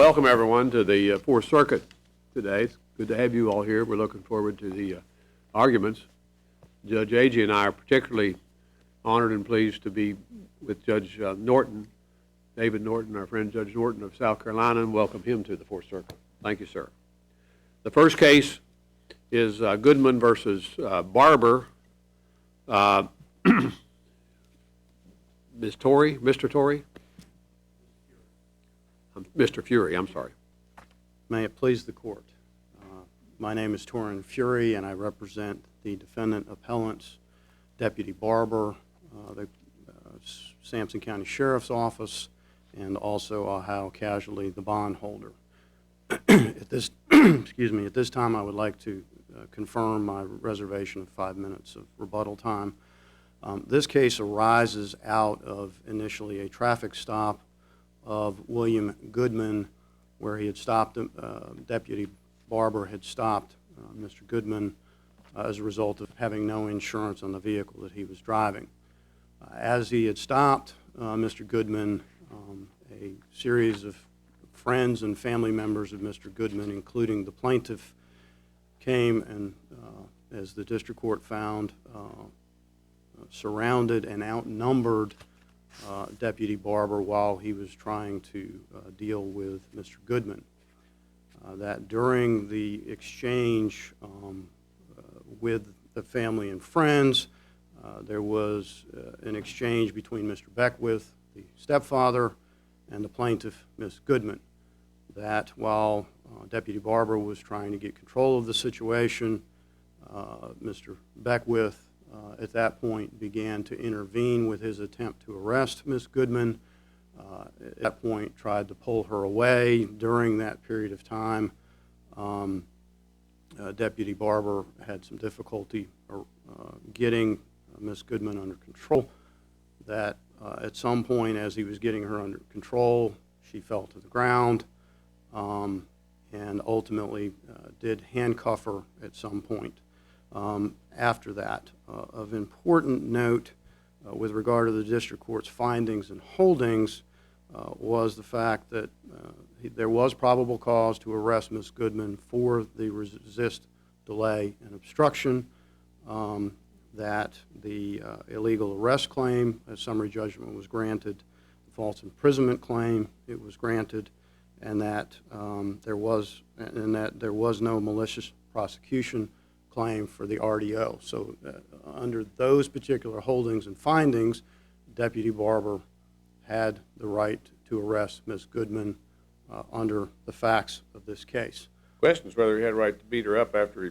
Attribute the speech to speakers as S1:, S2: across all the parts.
S1: Welcome, everyone, to the Fourth Circuit today. It's good to have you all here. We're looking forward to the arguments. Judge Agee and I are particularly honored and pleased to be with Judge Norton, David Norton, our friend Judge Norton of South Carolina, and welcome him to the Fourth Circuit. Thank you, sir. The first case is Goodman versus Barber. Ms. Torrey, Mr. Torrey? Mr. Fury, I'm sorry.
S2: May it please the court. My name is Torrin Fury, and I represent the defendant appellants, Deputy Barber, the Sampson County Sheriff's Office, and also Ohio Casualty, the bondholder. At this, at this time, I would like to confirm my reservation of 5 minutes of rebuttal time. This case arises out of initially a traffic stop of William Goodman, where he had stopped, Deputy Barber had stopped Mr. Goodman as a result of having no insurance on the vehicle that he was driving. As he had stopped Mr. Goodman, a series of friends and family members of Mr. Goodman, including the plaintiff, came and, as the district court found, surrounded and outnumbered Deputy Barber while he was trying to deal with Mr. Goodman. That during the exchange with the family and friends, there was an exchange between Mr. Beckwith, the stepfather, and the plaintiff, Ms. Goodman. That while Deputy Barber was trying to get control of the situation, Mr. Beckwith at that point began to intervene with his attempt to arrest Ms. Goodman. At that point tried to pull her away. During that period of time, Deputy Barber had some difficulty getting Ms. Goodman under control. That at some point as he was getting her under control, she fell to the ground and ultimately did handcuff her at some point. After that, of important note with regard to the district court's findings and holdings was the fact that there was probable cause to arrest Ms. Goodman for the resist, delay, and obstruction, that the illegal arrest claim, a summary judgment was granted, the false imprisonment claim, it was granted, and that there was no malicious prosecution claim for the RDO. So under those particular holdings and findings, Deputy Barber had the right to arrest Ms. Goodman under the facts of this case.
S1: The question is whether he had a right to beat her up after he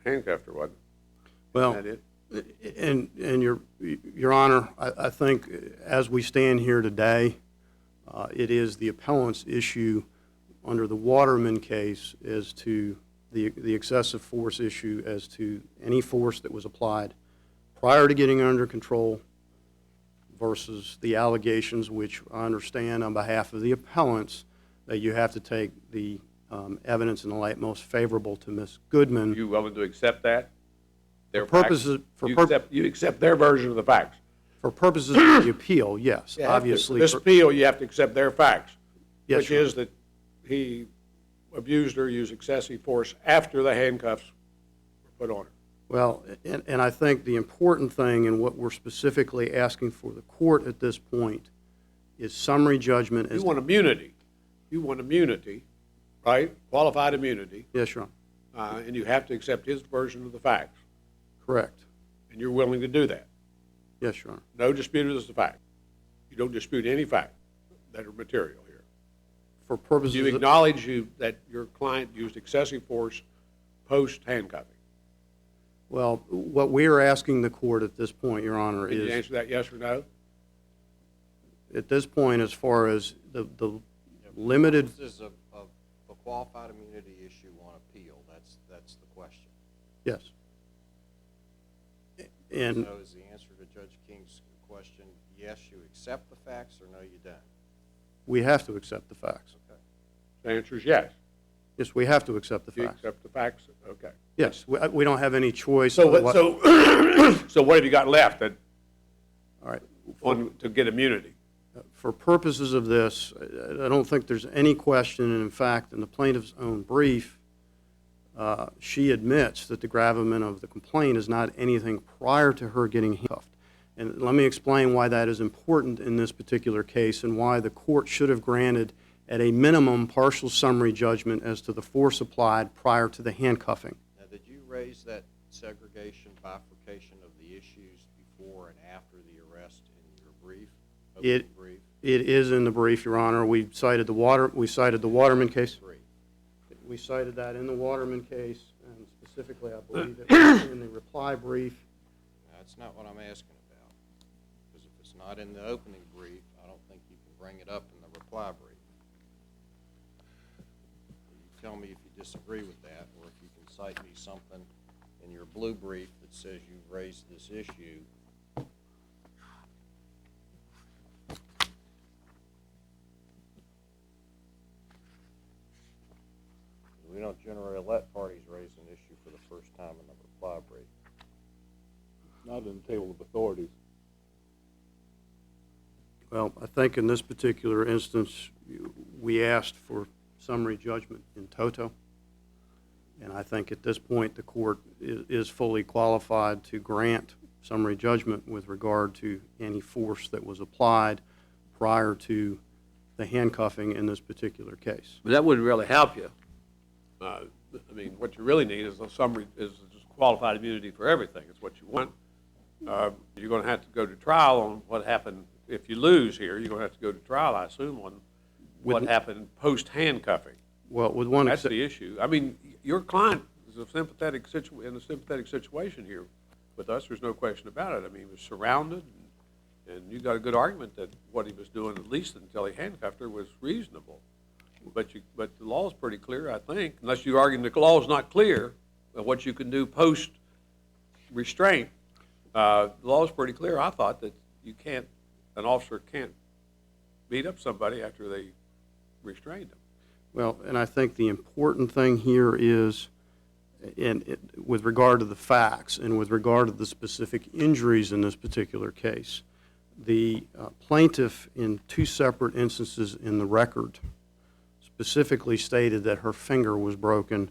S1: handcuffed her, wasn't it?
S2: Well,
S1: Isn't that it?
S2: and Your Honor, I think as we stand here today, it is the appellant's issue under the Waterman case as to the excessive force issue as to any force that was applied prior to getting under control versus the allegations, which I understand on behalf of the appellants that you have to take the evidence in the light most favorable to Ms. Goodman.
S1: Are you willing to accept that?
S2: For purposes,
S1: You accept their version of the facts?
S2: For purposes of the appeal, yes. Obviously,
S1: this appeal, you have to accept their facts,
S2: yes,
S1: which is that he abused her, used excessive force after the handcuffs were put on her.
S2: Well, and I think the important thing and what we're specifically asking for the court at this point is summary judgment.
S1: You want immunity. You want immunity, right? Qualified immunity.
S2: Yes, Your
S1: Honor. And you have to accept his version of the facts.
S2: Correct.
S1: And you're willing to do that.
S2: Yes, Your Honor.
S1: No dispute is the fact. You don't dispute any fact that are material here.
S2: For purposes
S1: You acknowledge that your client used excessive force post-handcuffing.
S2: Well, what we are asking the court at this point, Your Honor,
S1: Can you
S2: is
S1: answer that yes or no?
S2: at this point, as far as the limited.
S3: This is a qualified immunity issue on appeal. That's the question.
S2: Yes. And
S3: so is the answer to Judge King's question, yes, you accept the facts, or no, you don't?
S2: we have to accept the facts.
S1: Okay. The answer is yes.
S2: Yes, we have to accept the
S1: You
S2: facts.
S1: accept the facts? Okay.
S2: Yes, we don't have any choice.
S1: So what have you got left
S2: All right.
S1: to get immunity?
S2: for purposes of this, I don't think there's any question, and in fact, in the plaintiff's own brief, she admits that the gravamen of the complaint is not anything prior to her getting handcuffed. And let me explain why that is important in this particular case and why the court should have granted, at a minimum, partial summary judgment as to the force applied prior to the handcuffing.
S3: Now, did you raise that segregation, bifurcation of the issues before and after the arrest in your brief?
S2: It is in the brief, Your Honor. We cited the Waterman case. We cited that in the Waterman case, and specifically, I believe it was in the reply brief.
S3: That's not what I'm asking about. Because if it's not in the opening brief, I don't think you can bring it up in the reply brief. You tell me if you disagree with that, or if you can cite me something in your blue brief that says you've raised this issue. We don't generally let parties raise an issue for the first time in the reply brief.
S4: Not in the table of authorities.
S2: Well, I think in this particular instance, we asked for summary judgment in toto, and I think at this point the court is fully qualified to grant summary judgment with regard to any force that was applied prior to the handcuffing in this particular case.
S1: But that wouldn't really help you. I mean, what you really need is a summary, is just qualified immunity for everything. It's what you want. You're going to have to go to trial on what happened. If you lose here, you're going to have to go to trial, I assume, on what happened post-handcuffing.
S2: Well, with one
S1: That's the issue. I mean, your client is in a sympathetic situation here with us. There's no question about it. I mean, he was surrounded, and you got a good argument that what he was doing, at least until he handcuffed her, was reasonable. But the law is pretty clear, I think, unless you argue the law is not clear of what you can do post-restraint. The law is pretty clear. I thought that an officer can't beat up somebody after they restrained them.
S2: Well, and I think the important thing here is, with regard to the facts and with regard to the specific injuries in this particular case, the plaintiff, in two separate instances in the record, specifically stated that her finger was broken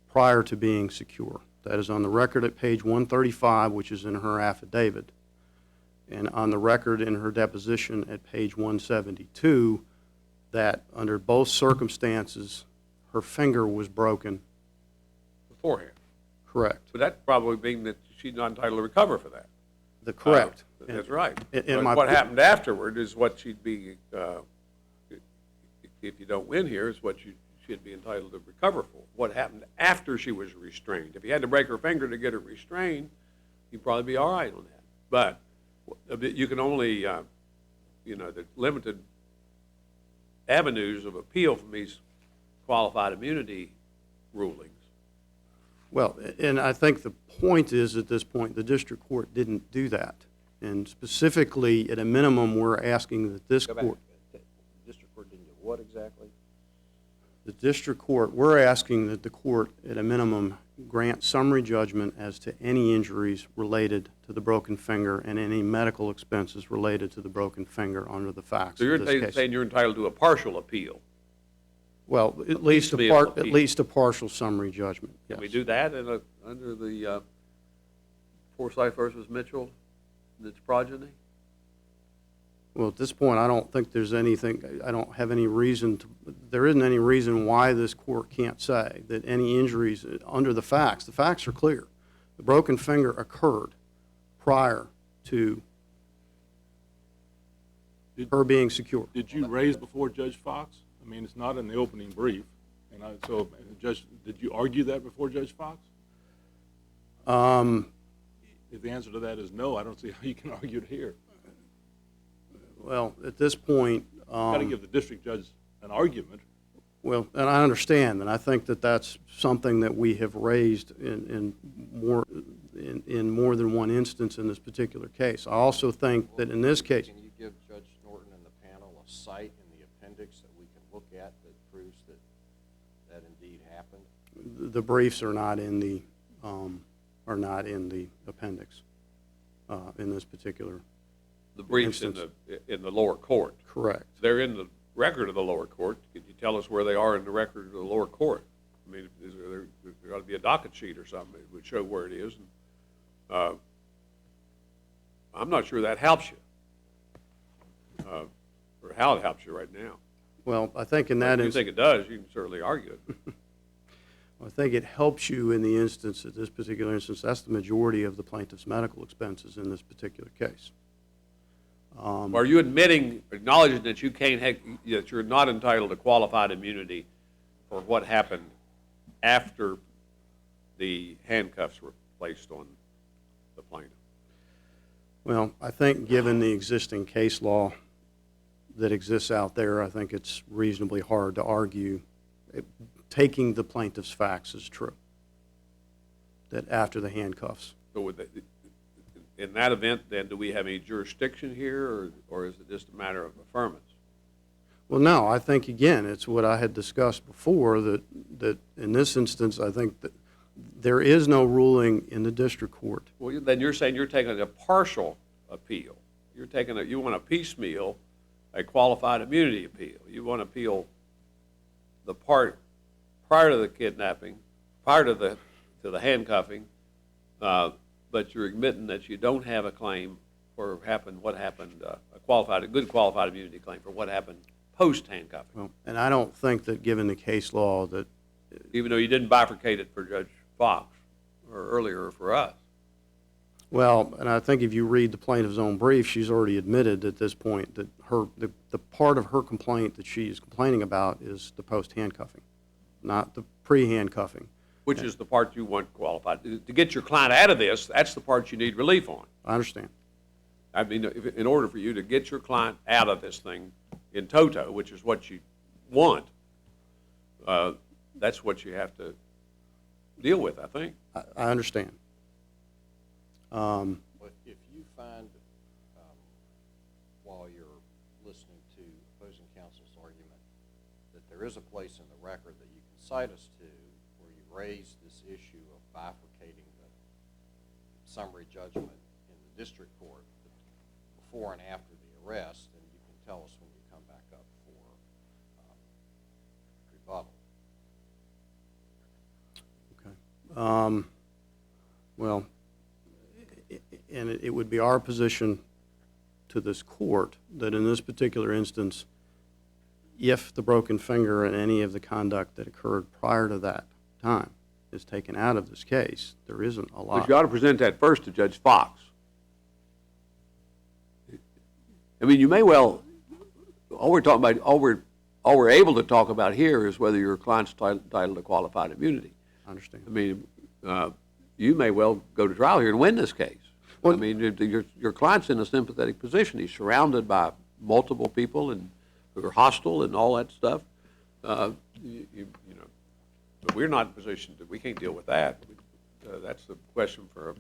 S2: prior to being secure. That is on the record at page 135, which is in her affidavit, and on the record in her deposition at page 172, that under both circumstances, her finger was broken.
S1: Beforehand.
S2: Correct.
S1: But that probably means that she's not entitled to recover for that.
S2: Correct.
S1: That's right.
S2: And
S1: but what happened afterward is what she'd be, if you don't win here, is what she'd be entitled to recover for. What happened after she was restrained. If you had to break her finger to get her restrained, you'd probably be all right on that. But you can only, the limited avenues of appeal from these qualified immunity rulings.
S2: Well, and I think the point is, at this point, the district court didn't do that. And specifically, at a minimum, we're asking that this court...
S3: The district court didn't do what exactly?
S2: The district court, we're asking that the court, at a minimum, grant summary judgment as to any injuries related to the broken finger and any medical expenses related to the broken finger under the facts
S1: So
S2: of this
S1: you're
S2: case.
S1: saying you're entitled to a partial appeal.
S2: Well, at least a partial summary judgment.
S1: Can we
S2: Yes.
S1: do that under the Forsyth versus Mitchell and its progeny?
S2: Well, at this point, I don't think there's anything, I don't have any reason to, there isn't any reason why this court can't say that any injuries under the facts are clear. The broken finger occurred prior to her being secure.
S4: Did you raise before Judge Fox? I mean, it's not in the opening brief. And Judge, did you argue that before Judge Fox? If the answer to that is no, I don't see how you can argue it here.
S2: Well, at this point...
S4: You've got to give the district judge an argument.
S2: Well, and I understand, and I think that that's something that we have raised in more than one instance in this particular case. I also think that in this case...
S3: Can you give Judge Norton and the panel a cite in the appendix that we can look at that proves that indeed happened?
S2: The briefs are not in the appendix in this particular
S1: the briefs in the lower court.
S2: Correct.
S1: They're in the record of the lower court. Could you tell us where they are in the record of the lower court? I mean, there ought to be a docket sheet or something that would show where it is. And, I'm not sure that helps you, or how it helps you right now.
S2: Well, I think in that
S1: If you think it does, you can certainly argue it.
S2: I think it helps you in the instance, at this particular instance, that's the majority of the plaintiff's medical expenses in this particular case.
S1: Are you acknowledging that that you're not entitled to qualified immunity for what happened after the handcuffs were placed on the plaintiff?
S2: Well, I think given the existing case law that exists out there, I think it's reasonably hard to argue, taking the plaintiff's facts as true, that after the handcuffs.
S1: So in that event, then, do we have any jurisdiction here, or is it just a matter of affirmance?
S2: Well, no, I think, again, it's what I had discussed before, that in this instance, I think that there is no ruling in the district court.
S1: Well, then you're saying you're taking a partial appeal. You want a piecemeal, a qualified immunity appeal. You want to appeal the part prior to the kidnapping, prior to the handcuffing, but you're admitting that you don't have a claim for what happened, a good qualified immunity claim for what happened post-handcuffing.
S2: Well, and I don't think that given the case law that...
S1: Even though you didn't bifurcate it for Judge Fox, or earlier for us.
S2: Well, and I think if you read the plaintiff's own brief, she's already admitted at this point that the part of her complaint that she's complaining about is the post-handcuffing, not the pre-handcuffing.
S1: Which is the part you want qualified. To get your client out of this, that's the part you need relief on.
S2: I understand.
S1: I mean, in order for you to get your client out of this thing in toto, which is what you want, that's what you have to deal with, I think.
S2: I understand.
S3: But if you find, while you're listening to opposing counsel's argument, that there is a place in the record that you can cite us to where you raise this issue of bifurcating the summary judgment in the district court before and after the arrest, then you can tell us when you come back up for rebuttal.
S2: Okay. Well, and it would be our position to this court that in this particular instance, if the broken finger and any of the conduct that occurred prior to that time is taken out of this case, there isn't a lot.
S1: But you ought to present that first to Judge Fox. I mean, you may well, all we're able to talk about here is whether your client's entitled to qualified immunity.
S2: I understand.
S1: I mean, you may well go to trial here and win this case. Well, I mean, your client's in a sympathetic position. He's surrounded by multiple people who are hostile and all that stuff. You know, but we're not in a position we can't deal with that. That's the question for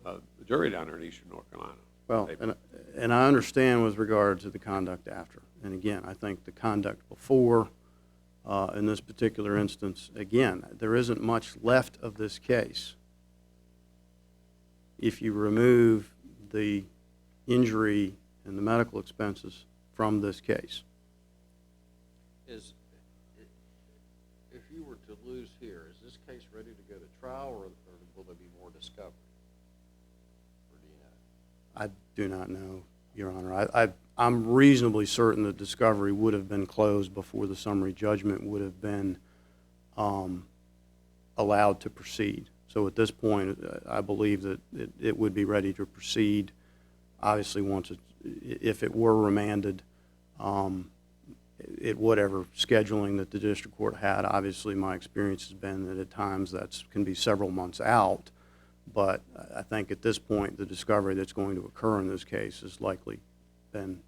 S1: the jury down there in Eastern North Carolina.
S2: Well, and I understand with regard to the conduct after. And again, I think the conduct before, in this particular instance, again, there isn't much left of this case. If you remove the injury and the medical expenses from this case.
S3: If you were to lose here, is this case ready to go to trial, or will there be more discovery? Or do you know?
S2: I do not know, Your Honor. I'm reasonably certain that discovery would have been closed before the summary judgment would have been allowed to proceed. So at this point, I believe that it would be ready to proceed. Obviously, if it were remanded, whatever scheduling that the district court had, obviously my experience has been that at times that can be several months out. But I think at this point, the discovery that's going to occur in this case has likely been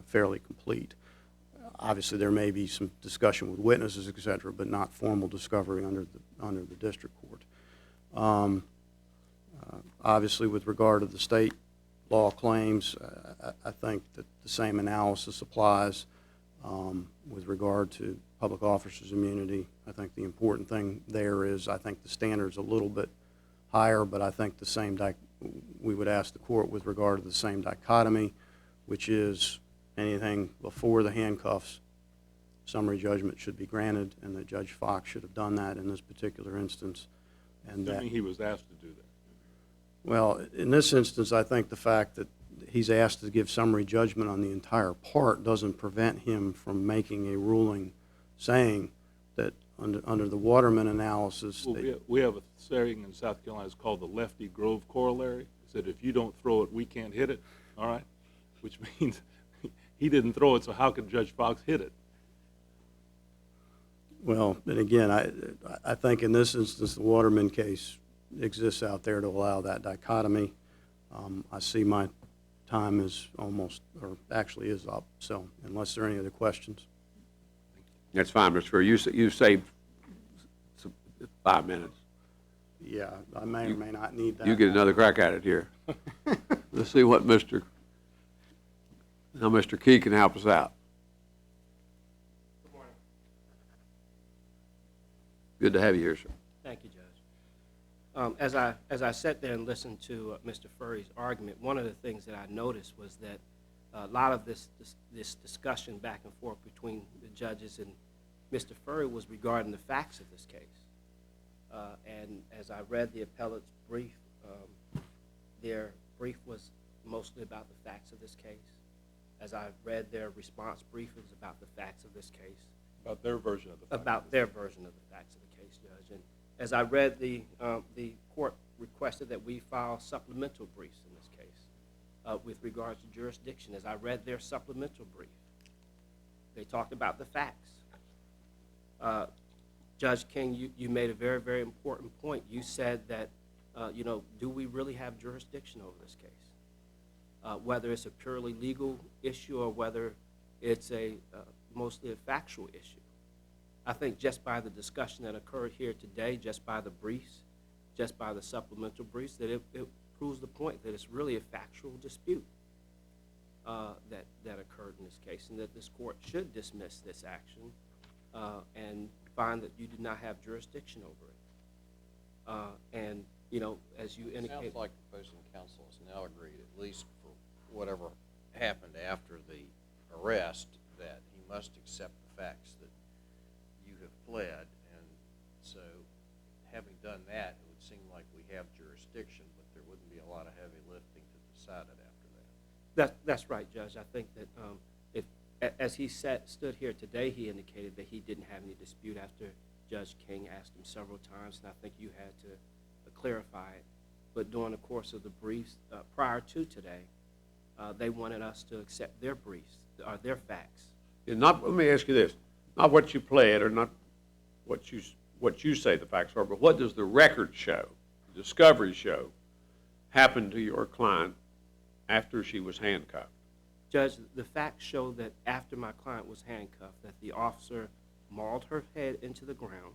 S2: fairly complete. Obviously, there may be some discussion with witnesses, et cetera, but not formal discovery under the district court. Obviously, with regard to the state law claims, I think that the same analysis applies with regard to public officers' immunity. I think the important thing there is I think the standard's a little bit higher, but I think the same we would ask the court with regard to the same dichotomy, which is anything before the handcuffs, summary judgment should be granted, and that Judge Fox should have done that in this particular instance. And that,
S4: Assuming he was asked to do that.
S2: well, in this instance, I think the fact that he's asked to give summary judgment on the entire part doesn't prevent him from making a ruling saying that under the Waterman analysis,
S4: Well, we have a saying in South Carolina, it's called the Lefty Grove Corollary. It said if you don't throw it, we can't hit it, all right? Which means he didn't throw it, so how could Judge Fox hit it?
S2: well, and again, I think in this instance, the Waterman case exists out there to allow that dichotomy. I see my time is almost, or actually is up, so unless there are any other questions.
S1: That's fine, Mr. Furr. You saved 5 minutes.
S2: Yeah, I may or may not need that.
S1: You get another crack at it here. Let's see what Mr. Key can help us out.
S5: Good morning.
S1: Good to have you here, sir.
S5: Thank you, Judge. As I sat there and listened to Mr. Furry's argument, one of the things that I noticed was that a lot of this discussion back and forth between the judges and Mr. Furry was regarding the facts of this case. And as I read the appellate's brief, their brief was mostly about the facts of this case. As I read their response brief, it was about the facts of this case.
S4: About their version of the facts.
S5: About their version of the facts of the case, Judge. And as I read the court requested that we file supplemental briefs in this case with regards to jurisdiction. As I read their supplemental brief, they talked about the facts. Judge King, you made a very, very important point. You said that, do we really have jurisdiction over this case? Whether it's a purely legal issue or whether it's mostly a factual issue. I think just by the discussion that occurred here today, just by the briefs, just by the supplemental briefs, that it proves the point that it's really a factual dispute that occurred in this case, and that this court should dismiss this action and find that you did not have jurisdiction over it. And, as you indicated.
S3: Sounds like the opposing counsel has now agreed, at least for whatever happened after the arrest, that he must accept the facts that you have pled. And so, having done that, it would seem like we have jurisdiction, but there wouldn't be a lot of heavy lifting to decide it after that.
S5: That's right, Judge. I think that as he stood here today, he indicated that he didn't have any dispute after Judge King asked him several times, and I think you had to clarify it. But during the course of the briefs prior to today, they wanted us to accept their briefs, or their facts.
S1: Let me ask you this, not what you pled or not what you say the facts are, but what does the record show, the discovery show, happened to your client after she was handcuffed?
S5: Judge, the facts show that after my client was handcuffed, that the officer mauled her head into the ground.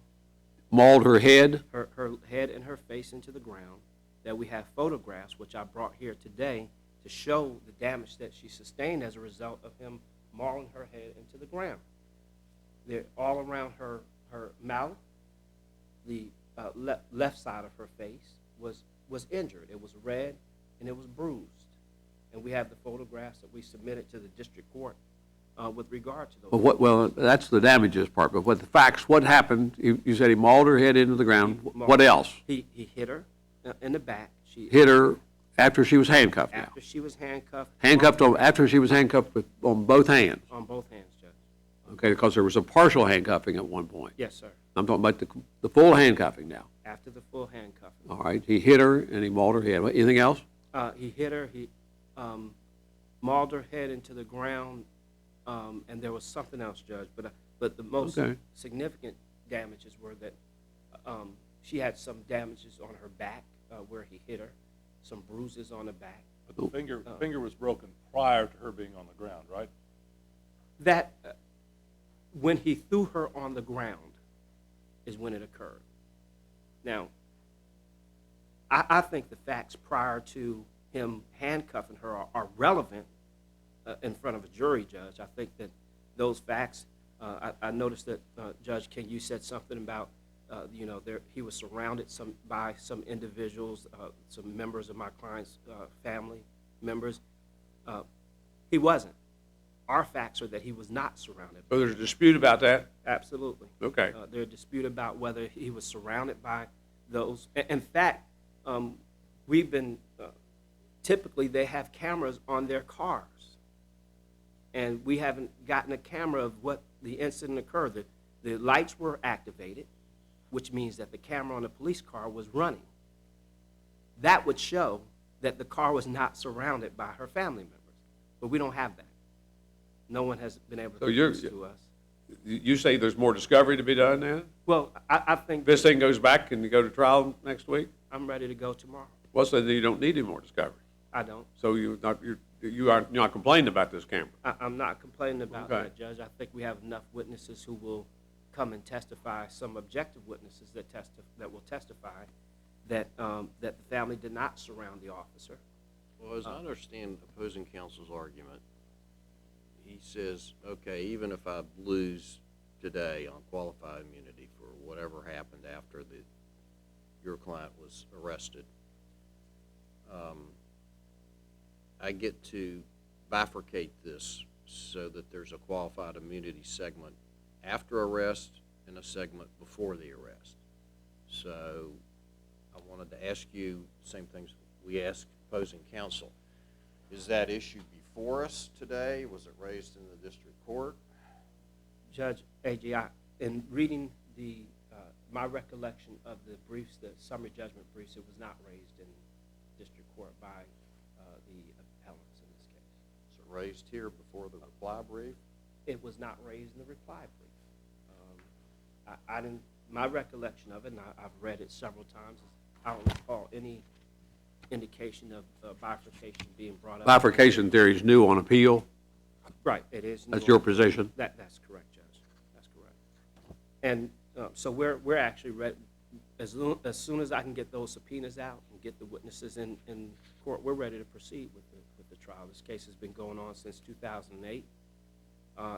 S1: Mauled her head?
S5: Her head and her face into the ground. That we have photographs, which I brought here today, to show the damage that she sustained as a result of him mauling her head into the ground. They're all around her mouth. The left side of her face was injured. It was red and it was bruised. And we have the photographs that we submitted to the district court with regard to those.
S1: Well, that's the damages part, but what the facts, what happened? You said he mauled her head into the ground. What else?
S5: He hit her in the back. She
S1: hit her after she was handcuffed now?
S5: After she was handcuffed.
S1: After she was handcuffed on both hands?
S5: On both hands, Judge.
S1: Okay, because there was a partial handcuffing at one point.
S5: Yes, sir.
S1: I'm talking about the full handcuffing now.
S5: After the full handcuffing.
S1: All right, he hit her and he mauled her head. Anything else?
S5: He hit her, he mauled her head into the ground, and there was something else, Judge. But the most significant damages were that she had some damages on her back where he hit her, some bruises on the back.
S4: But the finger was broken prior to her being on the ground, right?
S5: That, when he threw her on the ground is when it occurred. Now, I think the facts prior to him handcuffing her are relevant in front of a jury, Judge. I think that those facts, I noticed that, Judge King, you said something about he was surrounded by some individuals, some members of my client's family members. He wasn't. Our facts are that he was not surrounded.
S1: So there's a dispute about that?
S5: Absolutely.
S1: Okay.
S5: There's a dispute about whether he was surrounded by those. In fact, we've been, typically they have cameras on their cars. And we haven't gotten a camera of what the incident occurred. The lights were activated, which means that the camera on the police car was running. That would show that the car was not surrounded by her family members. But we don't have that. No one has been able to produce to us.
S1: You say there's more discovery to be done now?
S5: Well, I think
S1: If this thing goes back, can you go to trial next week?
S5: I'm ready to go tomorrow.
S1: Well, so then you don't need any more discovery.
S5: I don't.
S1: So you are not complaining about this camera?
S5: I'm not complaining about
S1: Okay.
S5: that, Judge. I think we have enough witnesses who will come and testify, some objective witnesses that will testify that the family did not surround the officer.
S3: Well, as I understand opposing counsel's argument, he says, okay, even if I lose today on qualified immunity for whatever happened after your client was arrested, I get to bifurcate this so that there's a qualified immunity segment after arrest and a segment before the arrest. So I wanted to ask you the same things we asked opposing counsel. Is that issue before us today? Was it raised in the district court?
S5: Judge AJ, in reading my recollection of the briefs, the summary judgment briefs, it was not raised in district court by the appellants in this case.
S3: Was it raised here before the reply brief?
S5: It was not raised in the reply brief. I didn't. My recollection of it, and I've read it several times, is I don't recall any indication of bifurcation being brought up.
S1: Bifurcation theory is new on appeal.
S5: Right, it is.
S1: That's your position?
S5: That's correct, Judge. That's correct. And so we're actually ready. As soon as I can get those subpoenas out and get the witnesses in court, we're ready to proceed with the trial. This case has been going on since 2008,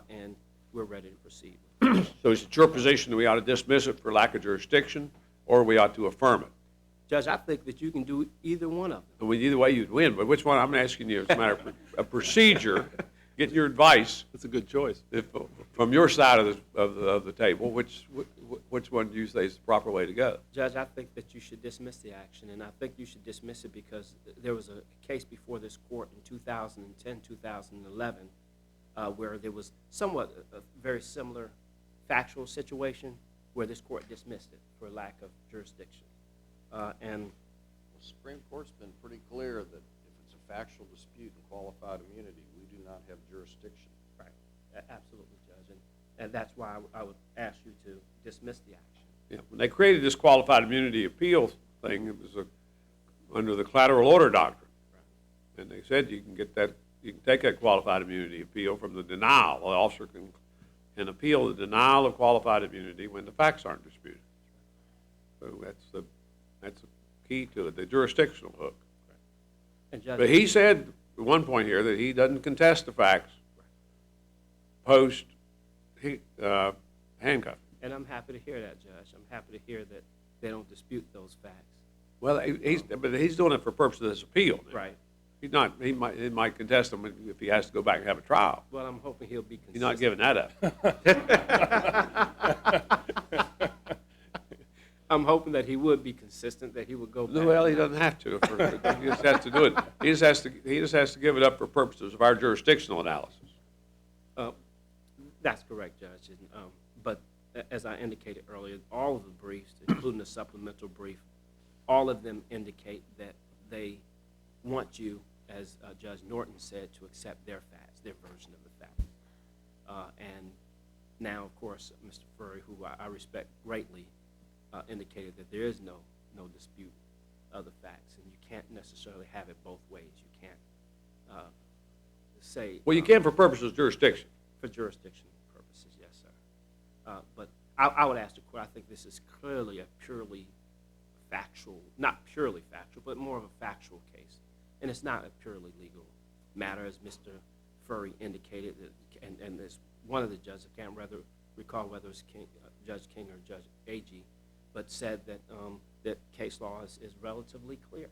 S5: and we're ready to proceed.
S1: So is it your position that we ought to dismiss it for lack of jurisdiction, or we ought to affirm it?
S5: Judge, I think that you can do either one of them.
S1: I mean, either way you'd win, but which one? I'm asking you as a matter of a procedure, getting your advice
S4: That's a good choice.
S1: from your side of the table, which one do you say is the proper way to go?
S5: Judge, I think that you should dismiss the action, and I think you should dismiss it because there was a case before this court in 2010, 2011, where there was somewhat a very similar factual situation where this court dismissed it for lack of jurisdiction. And
S3: The Supreme Court's been pretty clear that if it's a factual dispute in qualified immunity, we do not have jurisdiction.
S5: right, absolutely, Judge, and that's why I would ask you to dismiss the action.
S1: Yeah, when they created this qualified immunity appeal thing, it was under the collateral order doctrine. And they said you can take that qualified immunity appeal from the denial. The officer can appeal the denial of qualified immunity when the facts aren't disputed. So that's the key to it, the jurisdictional hook.
S5: And Judge,
S1: But he said at one point here that he doesn't contest the facts post handcuffing.
S5: and I'm happy to hear that, Judge. I'm happy to hear that they don't dispute those facts.
S1: Well, he's doing it for purpose of this appeal.
S5: Right.
S1: He's not. He might contest them if he has to go back and have a trial.
S5: Well, I'm hoping he'll be consistent.
S1: He's not giving that up.
S5: I'm hoping that he would be consistent, that he would go back.
S1: Well, he doesn't have to. He just has to do it. He just has to give it up for purposes of our jurisdictional analysis.
S5: That's correct, Judge. But as I indicated earlier, all of the briefs, including the supplemental brief, all of them indicate that they want you, as Judge Norton said, to accept their facts, their version of the facts. And now, of course, Mr. Furry, who I respect greatly, indicated that there is no dispute of the facts, and you can't necessarily have it both ways. You can't say...
S1: Well, you can for purposes of jurisdiction.
S5: For jurisdiction purposes, yes, sir. But I would ask the court, I think this is clearly a purely factual, not purely factual, but more of a factual case. And it's not a purely legal matter, as Mr. Furry indicated, and as one of the judges, I can't recall whether it was Judge King or Judge Agee, but said that, that case law is relatively clear,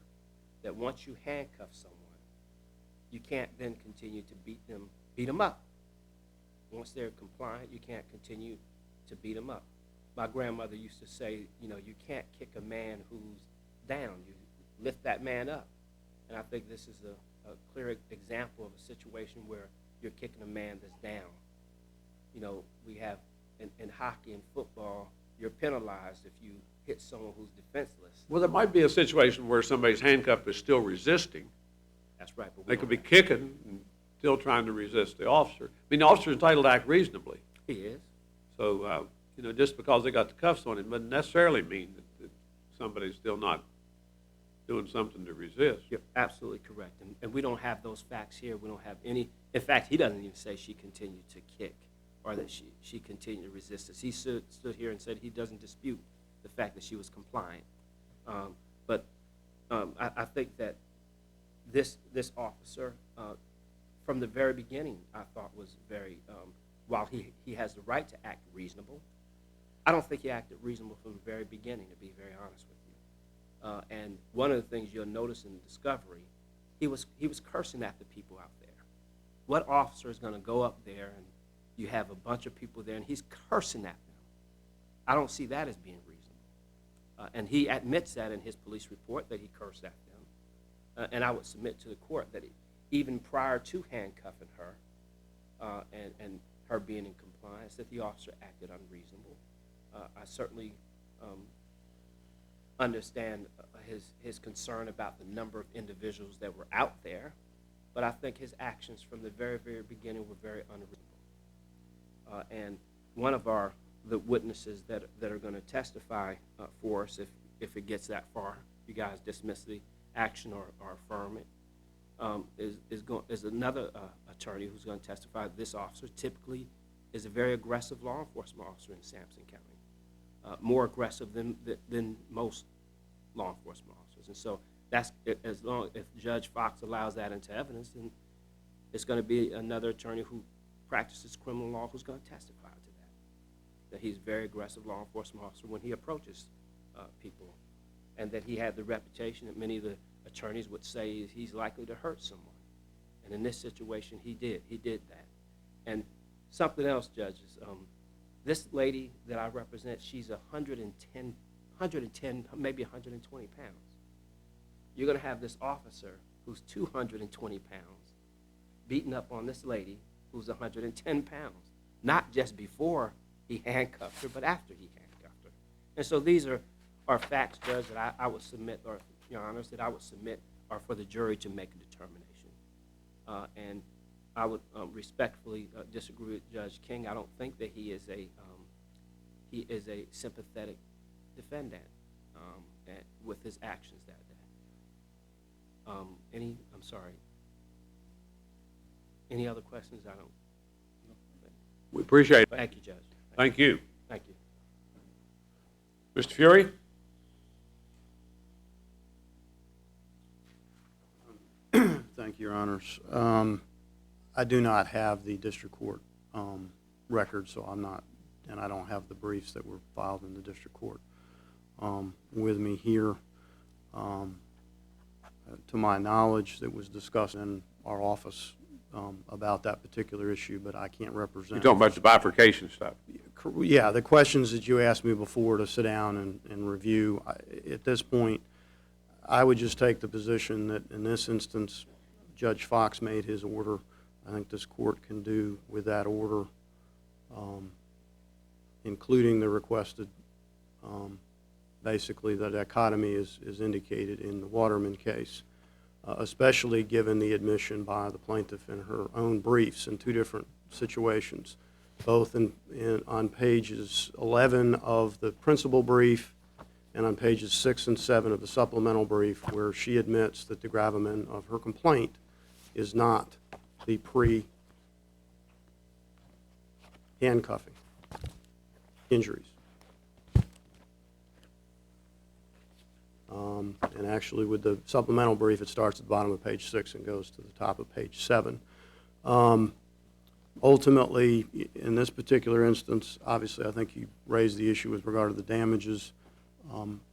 S5: that once you handcuff someone, you can't then continue to beat them up. Once they're compliant, you can't continue to beat them up. My grandmother used to say, you know, you can't kick a man who's down. You lift that man up. And I think this is a clear example of a situation where you're kicking a man that's down. You know, we have in hockey and football, you're penalized if you hit someone who's defenseless.
S1: Well, there might be a situation where somebody's handcuffed is still resisting.
S5: That's right. But we
S1: They
S5: don't
S1: could be
S5: have-
S1: kicking and still trying to resist the officer. I mean, the officer's entitled to act reasonably.
S5: He is.
S1: So, you know, just because they got the cuffs on him doesn't necessarily mean that somebody's still not doing something to resist.
S5: You're absolutely correct. And we don't have those facts here. We don't have any. In fact, he doesn't even say she continued to kick or that she continued to resist us. He stood here and said he doesn't dispute the fact that she was compliant. But I think that this officer, from the very beginning, I thought was very, while he has the right to act reasonable, I don't think he acted reasonable from the very beginning, to be very honest with you. And one of the things you'll notice in the discovery, he was cursing at the people out there. What officer is going to go up there and you have a bunch of people there and he's cursing at them? I don't see that as being reasonable. And he admits that in his police report that he cursed at them. And I would submit to the court that even prior to handcuffing her and her being in compliance, that the officer acted unreasonable. I certainly understand his concern about the number of individuals that were out there, but I think his actions from the very, very beginning were very unreasonable. And one of the witnesses that are going to testify for us, if it gets that far, you guys dismiss the action or affirm it, is another attorney who's going to testify. This officer typically is a very aggressive law enforcement officer in Sampson County, more aggressive than most law enforcement officers. And so that's, as long if Judge Fox allows that into evidence, then it's going to be another attorney who practices criminal law who's going to testify to that he's a very aggressive law enforcement officer when he approaches people, and that he had the reputation that many of the attorneys would say he's likely to hurt someone. And in this situation, he did that. And something else, judges, this lady that I represent, she's 110, maybe 120 pounds. You're going to have this officer who's 220 pounds beating up on this lady who's 110 pounds, not just before he handcuffed her, but after he handcuffed her. And so these are facts, Judge, that I would submit, or Your Honors, that I would submit are for the jury to make a determination. And I would respectfully disagree with Judge King. I don't think that he is a sympathetic defendant with his actions that day. I'm sorry. Any other questions? I don't.
S1: We appreciate it.
S5: Thank you, Judge.
S1: Thank you.
S5: Thank you.
S1: Mr. Fury?
S2: Thank you, Your Honors. I do not have the district court record, so I'm not, and I don't have the briefs that were filed in the district court with me here. To my knowledge, that was discussed in our office about that particular issue, but I can't represent.
S1: You're talking about the bifurcation stuff.
S2: Yeah, the questions that you asked me before to sit down and review, at this point, I would just take the position that in this instance, Judge Fox made his order. I think this court can do with that order, including the requested, basically the dichotomy is indicated in the Waterman case, especially given the admission by the plaintiff in her own briefs in two different situations, both on pages 11 of the principal brief and on pages 6 and 7 of the supplemental brief, where she admits that the gravamen of her complaint is not the pre-handcuffing injuries. And actually, with the supplemental brief, it starts at the bottom of page 6 and goes to the top of page 7. Ultimately, in this particular instance, obviously, I think you raised the issue with regard to the damages.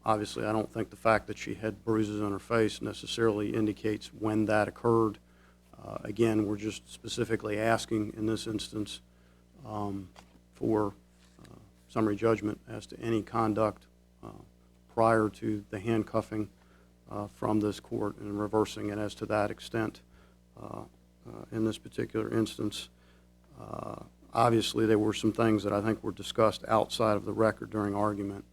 S2: Obviously, I don't think the fact that she had bruises on her face necessarily indicates when that occurred. Again, we're just specifically asking in this instance for summary judgment as to any conduct prior to the handcuffing from this court and reversing it as to that extent in this particular instance. Obviously, there were some things that I think were discussed outside of the record during argument.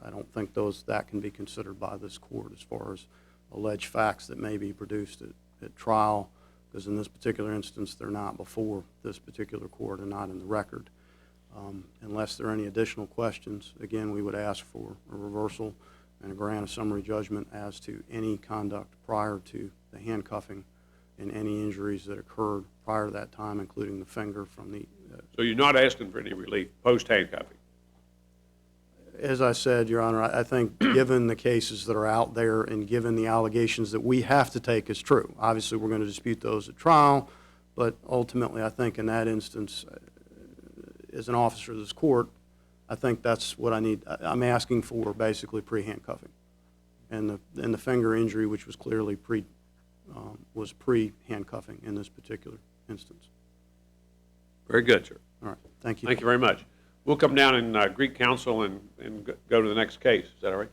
S2: I don't think that can be considered by this court as far as alleged facts that may be produced at trial, because in this particular instance, they're not before this particular court and not in the record. Unless there are any additional questions, again, we would ask for a reversal and a grant of summary judgment as to any conduct prior to the handcuffing and any injuries that occurred prior to that time, including the finger from the...
S1: So you're not asking for any relief post-handcuffing?
S2: As I said, Your Honor, I think given the cases that are out there and given the allegations that we have to take as true, obviously we're going to dispute those at trial, but ultimately I think in that instance, as an officer of this court, I think that's what I need. I'm asking for basically pre-handcuffing. And the finger injury, which was clearly pre-handcuffing in this particular instance.
S1: Very good, sir.
S2: All right, thank you.
S1: Thank you very much. We'll come down and greet counsel and go to the next case. Is that all right?